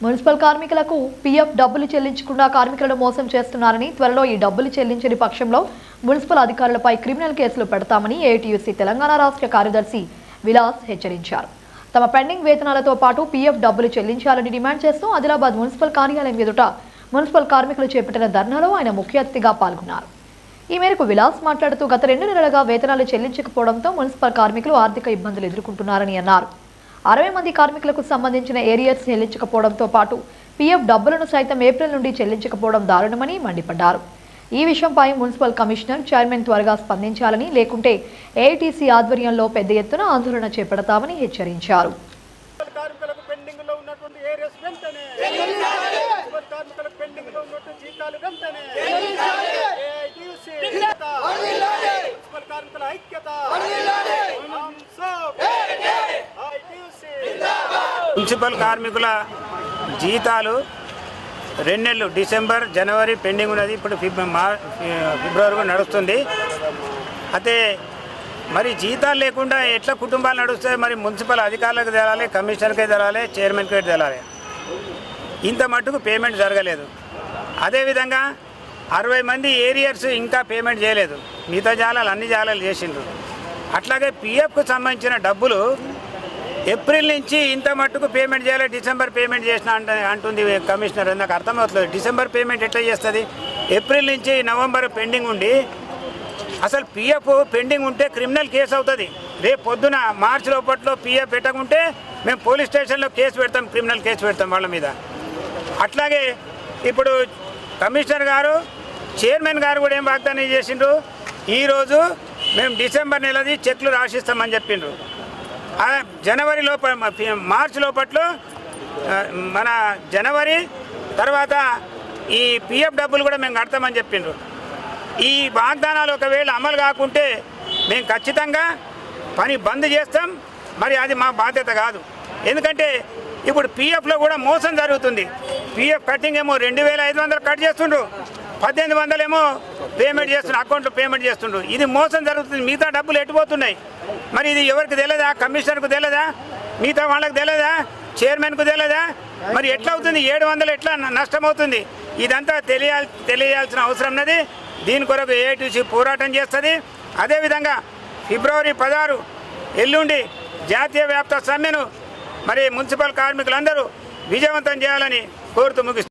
Municipal కార్మికులకు PF డబ్బులు చెల్లించకుండా కార్మికులను మోసం చేస్తున్నారని, త్వరలో ఈ డబ్బులు చెల్లించని పక్షంలో మున్సిపల్ అధికారులపై క్రిమినల్ కేసులు పెడతామని ఏఐటీయూసీ తెలంగాణ రాష్ట్ర కార్యదర్శి విలాస్ హెచ్చరించారు. తమ పెండింగ్ వేతనాలతో పాటు పీఎఫ్ డబ్బులు చెల్లించాలని డిమాండ్ చేస్తూ ఆదిలాబాద్ మున్సిపల్ కార్యాలయం ఎదుట మున్సిపల్ కార్మికులు చేపట్టిన ధర్నాలో ఆయన ముఖ్య అతిథిగా పాల్గొన్నారు. ఈ మేరకు విలాస్ మాట్లాడుతూ గత 2 నెలలుగా వేతనాలు చెల్లించకపోవడంతో మున్సిపల్ కార్మికులు ఆర్థిక ఇబ్బందులు ఎదుర్కొంటున్నారని అన్నారు. 60 మంది కార్మికులకు సంబంధించిన ఏరియర్స్ చెల్లించకపోవడంతో పాటు పీఎఫ్ డబ్బులను సైతం ఏప్రిల్ నుండి చెల్లించకపోవడం దారుణమని మండిపడ్డారు. ఈ విషయంపై మున్సిపల్ కమిషనర్, చైర్మన్ త్వరగా స్పందించాలని, లేకుంటే ఏఐటీసీ ఆధ్వర్యంలో పెద్ద ఎత్తున ఆందోళన చేపడతామని హెచ్చరించారు. మున్సిపల్ కార్మికుల జీతాలు 2 నెలలు డిసెంబర్, జనవరి పెండింగ్ ఉన్నది. ఇప్పుడు ఫిబ్రవరి నడుస్తుంది. అయితే మరి జీతాలు లేకుండా ఎట్లా కుటుంబాలు నడుస్తాయి? మరి మున్సిపల్ అధికారులకు తెలాలి, కమిషనర్కే తెలాలి, చైర్మన్కే తెలాలి. ఇంత మట్టుకు పేమెంట్ జరగలేదు. అదేవిధంగా 60 మంది ఏరియర్స్ ఇంకా పేమెంట్ చేయలేదు. మిగతా జాలాలు అన్ని జాలాలు చేసిండ్రు. అట్లాగే పిఎఫ్కు సంబంధించిన డబ్బులు ఏప్రిల్ నుంచి ఇంత మట్టుకు పేమెంట్ చేయాలి, డిసెంబర్ పేమెంట్ చేసిన అంటుంది కమిషనర్. నాకు అర్థమవుతుంది. డిసెంబర్ పేమెంట్ ఎట్లా చేస్తుంది? ఏప్రిల్ నుంచి నవంబర్ పెండింగ్ ఉండి, అసలు పిఎఫ్ పెండింగ్ ఉంటే క్రిమినల్ కేసు అవుతుంది. రేపు పొద్దున మార్చి లోపట్లో పిఎఫ్ పెట్టకుంటే మేము పోలీస్ స్టేషన్లో కేసు పెడతాం, క్రిమినల్ కేసు పెడతాం వాళ్ళ మీద. అట్లాగే ఇప్పుడు కమిషనర్ గారు, చైర్మన్ గారు కూడా ఏం వాగ్దానం చేసిండ్రు? ఈరోజు మేము డిసెంబర్ నెలది చెక్లు రాసిస్తామని చెప్పిండ్రు. జనవరి లోపల, మార్చి లోపట్లో మన జనవరి తర్వాత ఈ పిఎఫ్ డబ్బులు కూడా మేము కడతామని చెప్పిండ్రు. ఈ వాగ్దానాలు ఒకవేళ అమలు కాకుంటే మేము ఖచ్చితంగా పని బంద్ చేస్తాం. మరి అది మా బాధ్యత కాదు. ఎందుకంటే ఇప్పుడు పిఎఫ్లో కూడా మోసం జరుగుతుంది. పిఎఫ్ కటింగ్ ఏమో 2500 కట్ చేస్తుండ్రు, 1800 ఏమో పేమెంట్ చేస్తుండ్రు, అకౌంట్లో పేమెంట్ చేస్తుండ్రు. ఇది మోసం జరుగుతుంది. మిగతా డబ్బులు ఎట్టుపోతున్నాయి. మరి ఇది ఎవరికి తెలియదా? కమిషనర్కు తెలియదా? మిగతా వాళ్ళకి తెలియదా? చైర్మన్కు తెలియదా? మరి ఎట్లా అవుతుంది? 700 ఎట్లా నష్టమవుతుంది? ఇదంతా తెలియాల్సిన అవసరం ఉన్నది. దీని కొరకు ఏఐటీసీ పోరాటం చేస్తుంది. అదేవిధంగా ఫిబ్రవరి 16 ఎల్లుండి జాతీయ వ్యాప్త సమ్మెను మరి మున్సిపల్ కార్మికులందరూ విజయవంతం చేయాలని కోరుతూ ముగిస్తారు.